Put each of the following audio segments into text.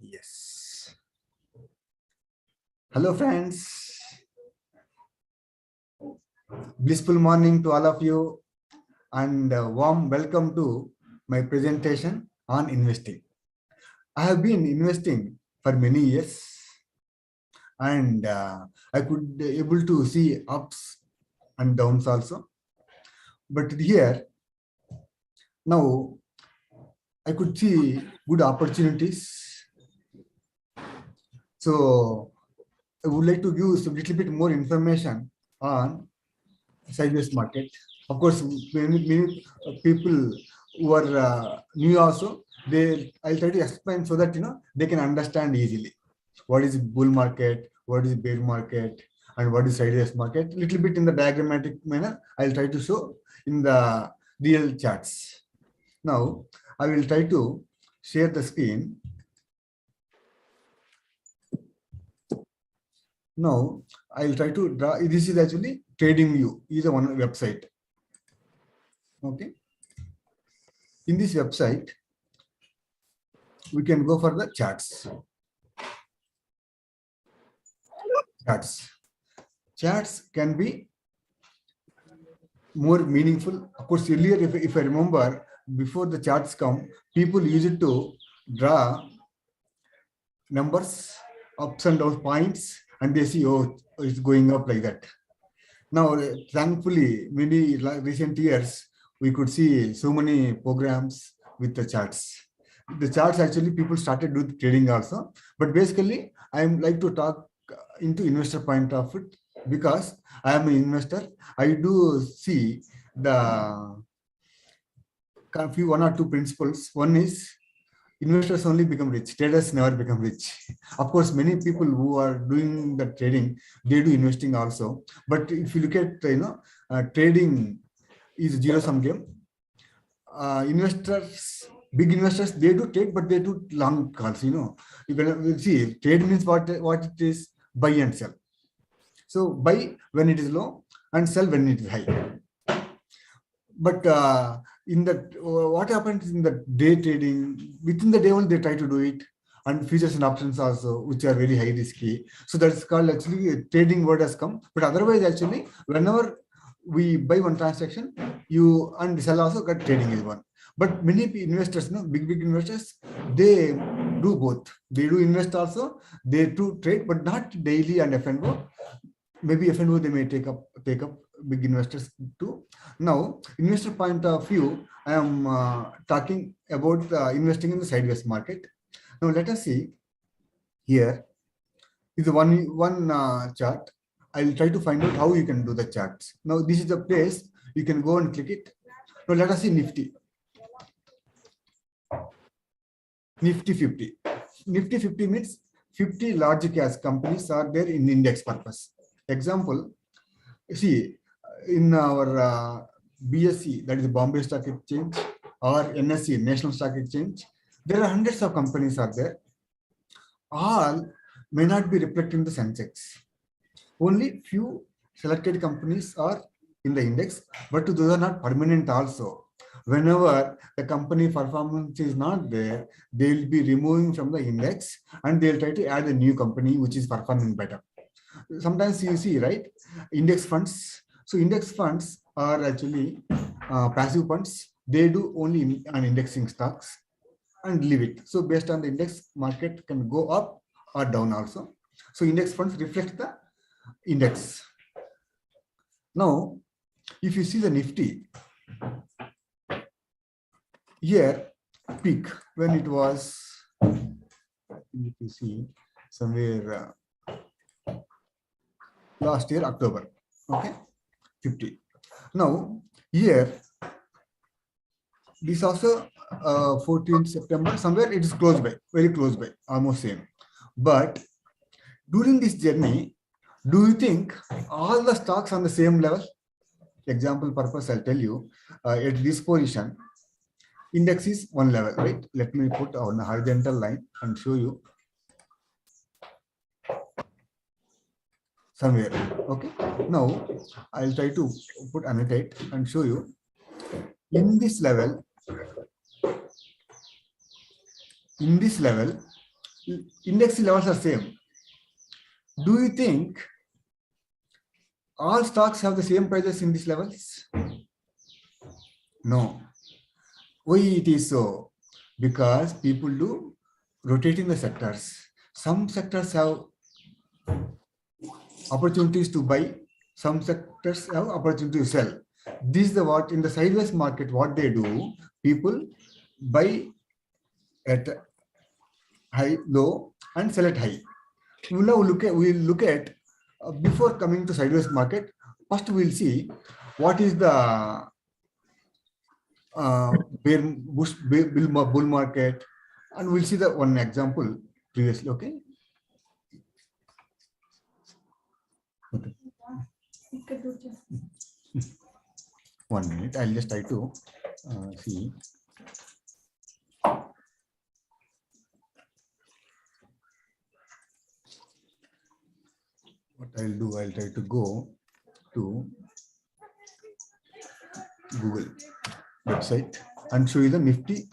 Yes. Hello, friends. Blissful morning to all of you, and warm welcome to my presentation on investing. I have been investing for many years, and I could able to see ups and downs also. But here now I could see good opportunities. So I would like to give a little bit more information on sideways market. Of course, many people who are new also, I'll try to explain so that they can understand easily what is bull market, what is bear market, and what is sideways market. Little bit in the diagrammatic manner, I'll try to show in the real charts. Now, I will try to share the screen. Now, I'll try to draw. This is actually TradingView. Is a one website. Okay. In this website, we can go for the charts. Charts can be more meaningful. Of course, earlier, if I remember, before the charts come, people used to draw numbers, ups and downs, points, and they see, oh, it's going up like that. Now, thankfully, many recent years, we could see so many programs with the charts. The charts actually people started with trading also, but basically I like to talk into investor point of it because I am an investor. I do see the few one or two principles. One is investors only become rich, traders never become rich. Of course, many people who are doing the trading, they do investing also. But if you look at trading is zero-sum game. Investors, big investors, they do trade, but they do long calls. You can see trade means what it is: buy and sell. So buy when it is low and sell when it is high. But in that, what happens in the day trading? Within the day only they try to do it, and futures and options also, which are very high risky. So that's called actually a trading word has come. But otherwise, actually, whenever we buy one transaction, you and sell also got trading is one. But many investors, big investors, they do both. They do invest also. They do trade, but not daily and F&O. Maybe F&O they may take up big investors too. Now, investor point of view, I am talking about investing in the sideways market. Now, let us see. Here is one chart. I'll try to find out how you can do the charts. Now, this is the place you can go and click it. Now, let us see Nifty. Nifty 50. Nifty 50 means 50 large cap companies are there in index purpose. Example, see, in our BSE, that is Bombay Stock Exchange, or NSE, National Stock Exchange, there are hundreds of companies are there. All may not be reflecting the Sensex. Only few selected companies are in the index, but those are not permanent also. Whenever the company performance is not there, they will be removing from the index and they'll try to add a new company which is performing better. Sometimes you see, right, index funds. So index funds are actually passive funds. They do only an indexing stocks and leave it. So based on the index, market can go up or down also. So index funds reflect the index. Now, if you see the Nifty, here peak when it was, if you see somewhere last year October, okay, 50. Now here this also 14th September, somewhere it is close by, very close by, almost same. But during this journey, do you think all the stocks on the same level? Example purpose, I'll tell you, at this position, index is one level, right? Let me put on a horizontal line and show you somewhere. Okay. Now I'll try to put annotate and show you in this level. index levels are same. Do you think all stocks have the same prices in these levels? No. Why it is so? Because people do rotating the sectors. Some sectors have opportunities to buy, some sectors have opportunity to sell. This is the what in the sideways market, what they do, people buy at high, low, and sell at high. We'll look at before coming to sideways market. First, we'll see what is the bull market, and we'll see the one example previously. Okay. 1 minute. I'll just try to see. What I'll do, I'll try to go to Google website and show you the Nifty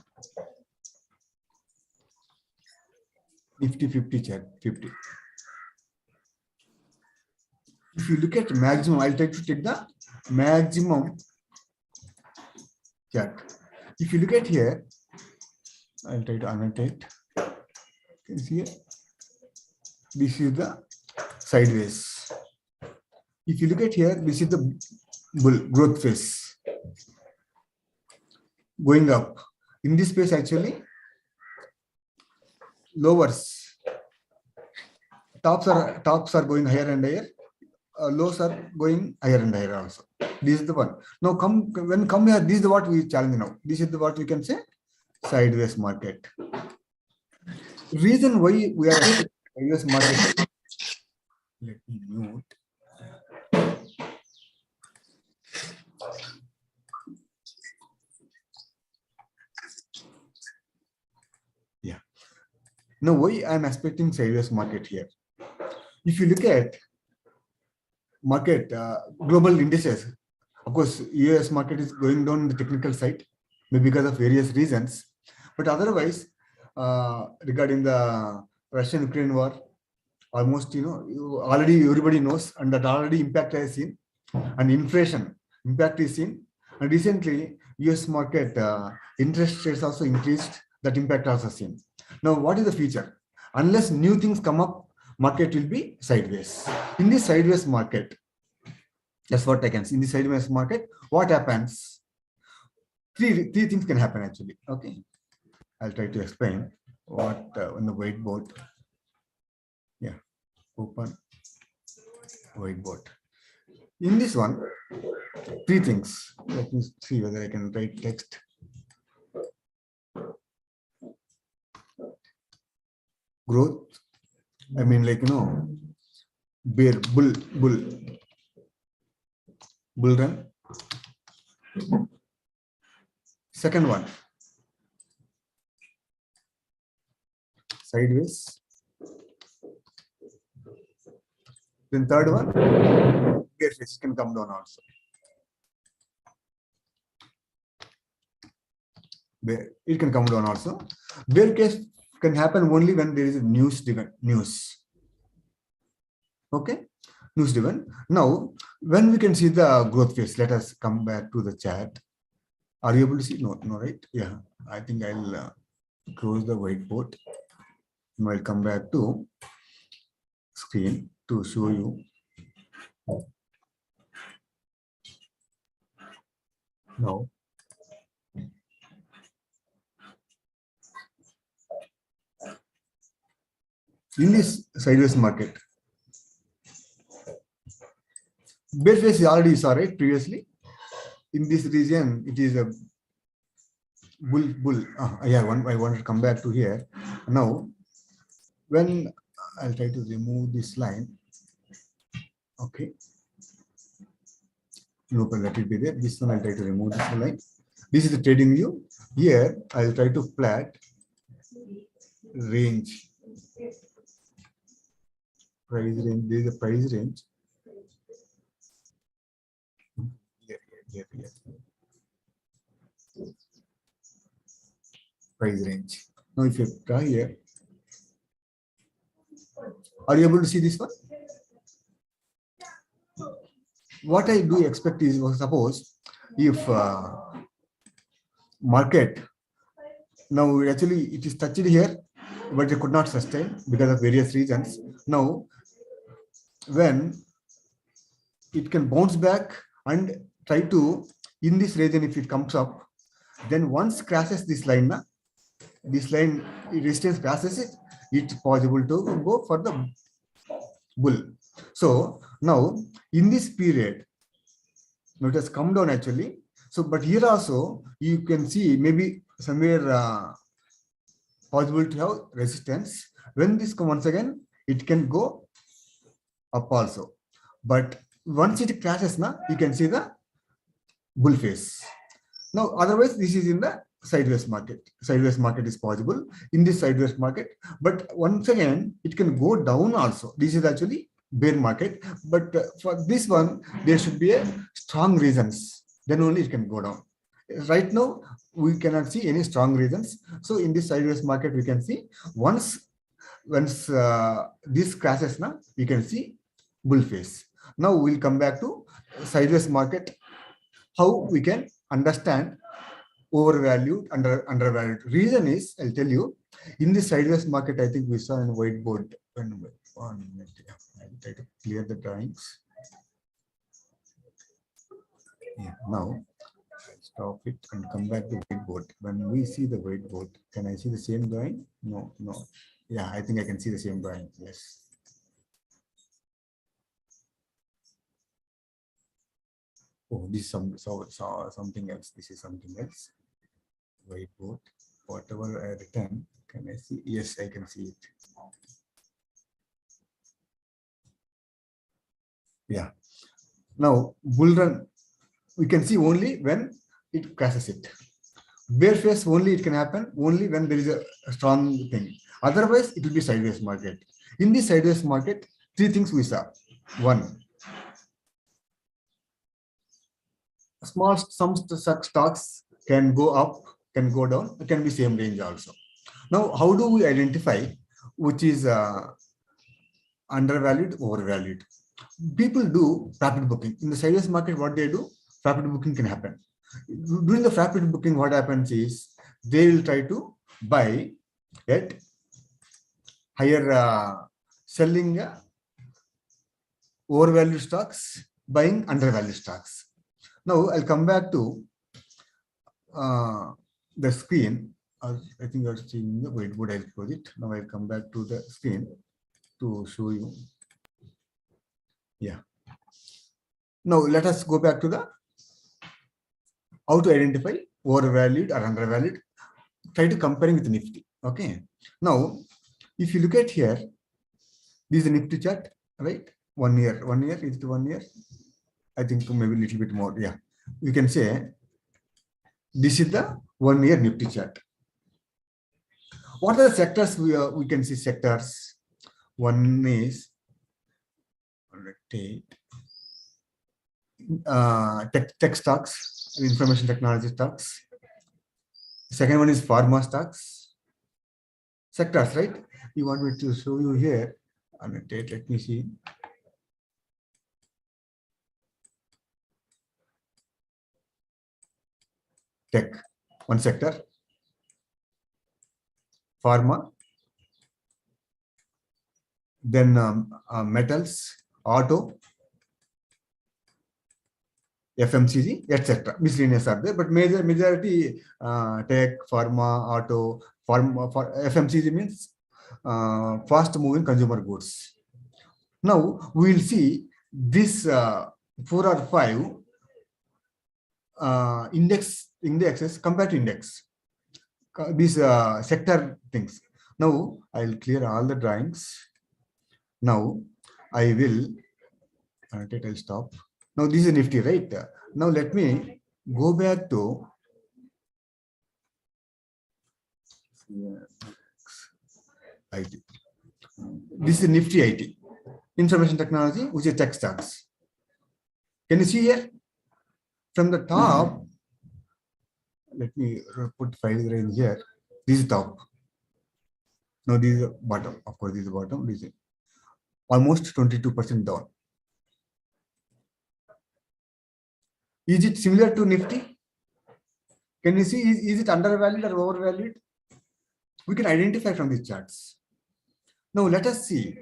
50 chart. 50. If you look at maximum, I'll try to take the maximum chart. If you look at here, I'll try to annotate. You can see here. This is the sideways. If you look at here, this is the bull growth phase going up. In this phase, actually, lowers, tops are going higher and higher. Lows are going higher and higher also. This is the one. Now come here, this is what we challenge now. This is what we can say sideways market. Reason why we are sideways market. Let me mute. Yeah. Now why I'm expecting sideways market here? If you look at market, global indices, of course, US market is going down in the technical side, maybe because of various reasons. But otherwise, regarding the Russian-Ukraine war, almost, already everybody knows, and that already impact is seen, and inflation impact is seen. And recently, US market interest rates also increased, that impact also seen. Now, what is the future? Unless new things come up, market will be sideways. In this sideways market, that's what I can see. In the sideways market, what happens? Three things can happen actually. Okay, I'll try to explain what on the whiteboard. Yeah, open whiteboard. In this one, three things. Let me see whether I can write text. Growth. I mean, like, bear, bull run. Second one, sideways. Then third one, bear phase can come down also. It can come down also. Bear case can happen only when there is a news. Okay, news driven. Now, when we can see the growth phase, let us come back to the chat. Are you able to see? No, right? Yeah, I think I'll close the whiteboard. I'll come back to screen to show you. Now, in this sideways market, bear phase already saw, right? Previously, in this region, it is a bull. Yeah, I want to come back to here. Now, when I'll try to remove this line. Okay. No, but let it be there. This one I'll try to remove this line. This is the trading view. Here, I'll try to plot range. Price range. There is a price range. Here. Price range. Now, if you try here, Are you able to see this one? What I do expect is, suppose if market now actually it is touched here, but it could not sustain because of various reasons. Now, when it can bounce back and try to in this region, if it comes up, then once crashes this line, this line resistance crashes it, it's possible to go for the bull. So now in this period, now it has come down actually. So, but here also you can see maybe somewhere possible to have resistance. When this comes once again, it can go up also. But once it crashes, now you can see the bull face. Now, otherwise, this is in the sideways market. Sideways market is possible in this sideways market. But once again, it can go down also. This is actually bear market. But for this one, there should be a strong reasons. Then only it can go down. Right now, we cannot see any strong reasons. So in this sideways market, we can see once this crashes, now you can see bull face. Now we'll come back to sideways market. How we can understand overvalued, undervalued. Reason is, I'll tell you, in this sideways market, I think we saw in whiteboard. One minute, I'll try to clear the drawings. Yeah, now stop it and come back to whiteboard. When we see the whiteboard, can I see the same drawing? No. Yeah, I think I can see the same drawing. Yes. Oh, this is something else. This is something else. Whiteboard. Whatever I written, can I see? Yes, I can see it. Yeah. Now, bull run, we can see only when it crashes it. Bear face only it can happen only when there is a strong thing. Otherwise, it will be sideways market. In this sideways market, three things we saw. One, some stocks can go up, can go down, it can be same range also. Now, how do we identify which is undervalued, overvalued? People do rapid booking. In the sideways market, what they do, rapid booking can happen. During the rapid booking, what happens is they will try to buy at higher selling overvalued stocks, buying undervalued stocks. Now I'll come back to the screen. I think you're seeing the whiteboard. I'll close it. Now I'll come back to the screen to show you. Yeah. Now let us go back to the how to identify overvalued or undervalued. Try to comparing with Nifty. Okay. Now, if you look at here, this is a Nifty chart, right? 1 year. 1 year is to 1 year. I think maybe a little bit more. Yeah. You can say this is the 1 year Nifty chart. What are the sectors we can see sectors? One is tech stocks, information technology stocks. Second one is pharma stocks. Sectors, right? You want me to show you here? Let me see. Tech, one sector. Pharma. Then metals, auto, FMCG, etc. Miscellaneous are there, but majority tech, pharma, auto, for FMCG means fast moving consumer goods. Now we will see this 4 or 5 indexes compared to index. These sector things. Now I'll clear all the drawings. Now I will. I'll stop. Now this is Nifty, right? Now let me go back to IT. This is Nifty IT, information technology, which is tech stocks. Can you see here? From the top, let me put file range here. This is top. Now this is bottom. Of course, this is bottom. This is almost 22% down. Is it similar to Nifty? Can you see, is it undervalued or overvalued? We can identify from these charts. Now let us see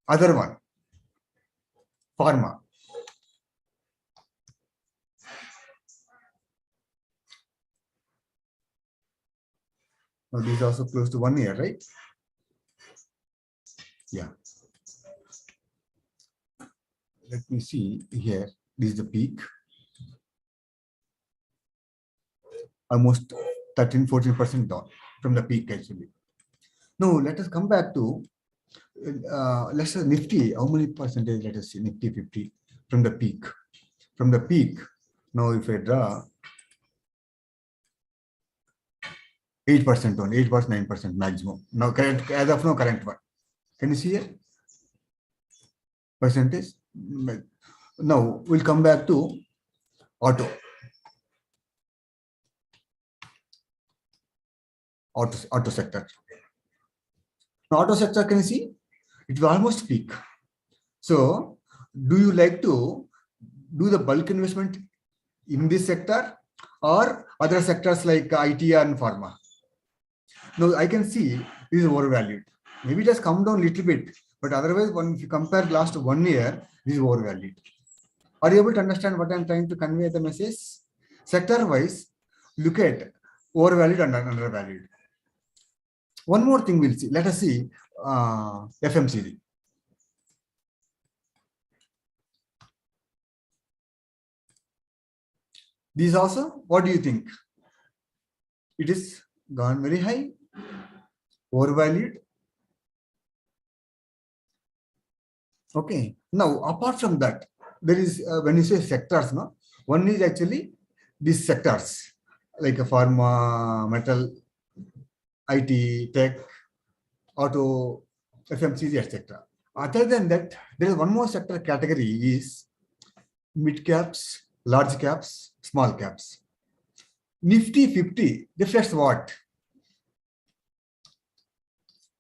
other one, pharma. Now this is also close to 1 year, right? Yeah. Let me see here. This is the peak. Almost 13-14% down from the peak actually. Now let us come back to let's say Nifty. How many percentage? Let us see Nifty 50 from the peak. From the peak. Now if I draw 8% on 8.9% maximum. Now current as of now current one. Can you see here? Percentage. Now we'll come back to auto. Auto sector. Now auto sector, can you see? It will almost peak. So do you like to do the bulk investment in this sector or other sectors like IT and pharma? Now I can see this is overvalued. Maybe it has come down a little bit, but otherwise, if you compare last 1 year, this is overvalued. Are you able to understand what I'm trying to convey the message? Sector wise, look at overvalued and undervalued. One more thing we'll see. Let us see FMCG. These also, what do you think? It is gone very high, overvalued. Okay. Now, apart from that, there is when you say sectors, no, one is actually these sectors like a pharma, metal, IT, tech, auto, FMCG, etc. Other than that, there is one more sector category is mid caps, large caps, small caps. Nifty 50 reflects what?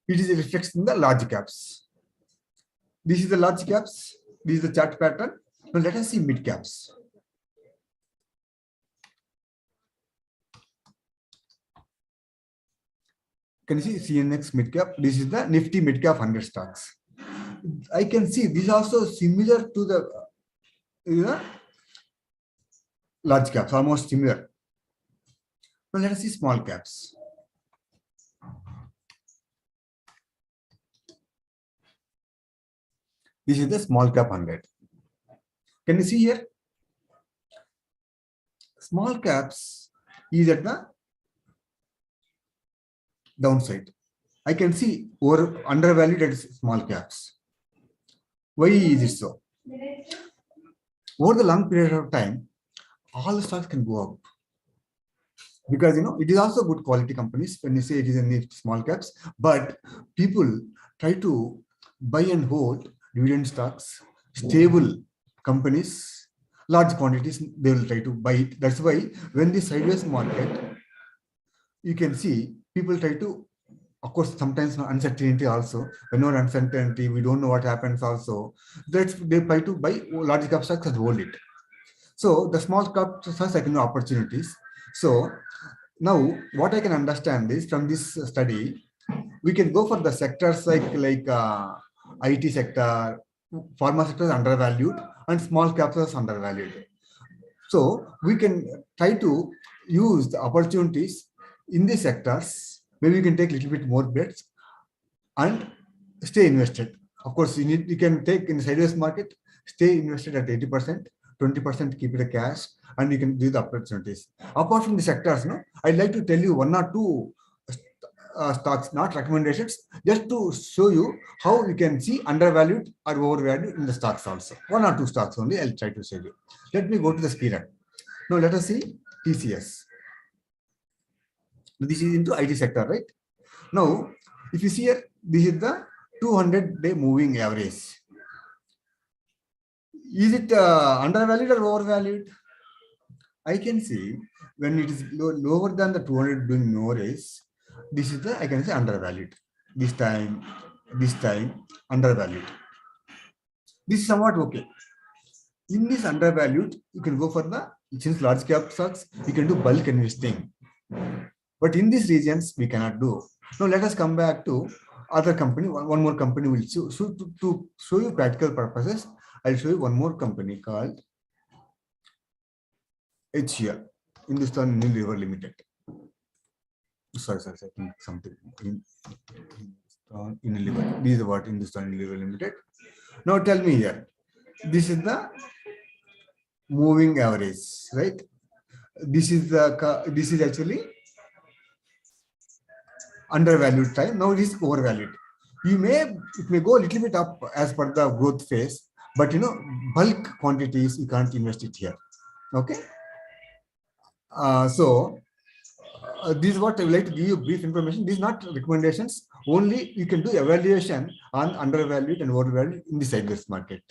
It is reflects in the large caps. This is the large caps. This is the chart pattern. Now let us see mid caps. Can you see CNX mid cap? This is the Nifty mid cap 100 stocks. I can see this is also similar to the large caps, almost similar. Now let us see small caps. This is the small cap 100. Can you see here? Small caps is at the downside. I can see undervalued at small caps. Why is it so? Over the long period of time, all the stocks can go up. Because it is also good quality companies when you say it is in small caps, but people try to buy and hold dividend stocks, stable companies, large quantities, they will try to buy it. That's why when the sideways market, you can see people try to, of course, sometimes uncertainty also. Whenever uncertainty, we don't know what happens also. They try to buy large cap stocks and hold it. So the small cap stocks are opportunities. So now what I can understand is from this study, we can go for the sectors like IT sector, pharma sector is undervalued, and small caps are undervalued. So we can try to use the opportunities in these sectors. Maybe you can take a little bit more bets and stay invested. Of course, you can take in the sideways market, stay invested at 80%, 20% keep it a cash, and you can do the opportunities. Apart from the sectors, I'd like to tell you one or two stocks, not recommendations, just to show you how you can see undervalued or overvalued in the stocks also. One or two stocks only, I'll try to show you. Let me go to the SPIRAC. Now let us see TCS. This is into IT sector, right? Now, if you see here, this is the 200-day moving average. Is it undervalued or overvalued? I can see when it is lower than the 200 doing no raise, this is the, I can say, undervalued. This time, undervalued. This is somewhat okay. In this undervalued, you can go for the, since large cap stocks, you can do bulk investing. But in these regions, we cannot do. Now let us come back to other company. One more company will show. So to show you practical purposes, I'll show you one more company called HCL, Hindustan Unilever Limited. Sorry, I think something in Unilever. This is what Hindustan Unilever Limited. Now tell me here. This is the moving average, right? This is actually undervalued time. Now it is overvalued. It may go a little bit up as per the growth phase, but bulk quantities you can't invest it here. Okay. This is what I would like to give you brief information. These are not recommendations. Only you can do evaluation on undervalued and overvalued in the sideways market.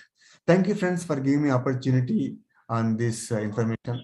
Thank you, friends, for giving me opportunity on this information.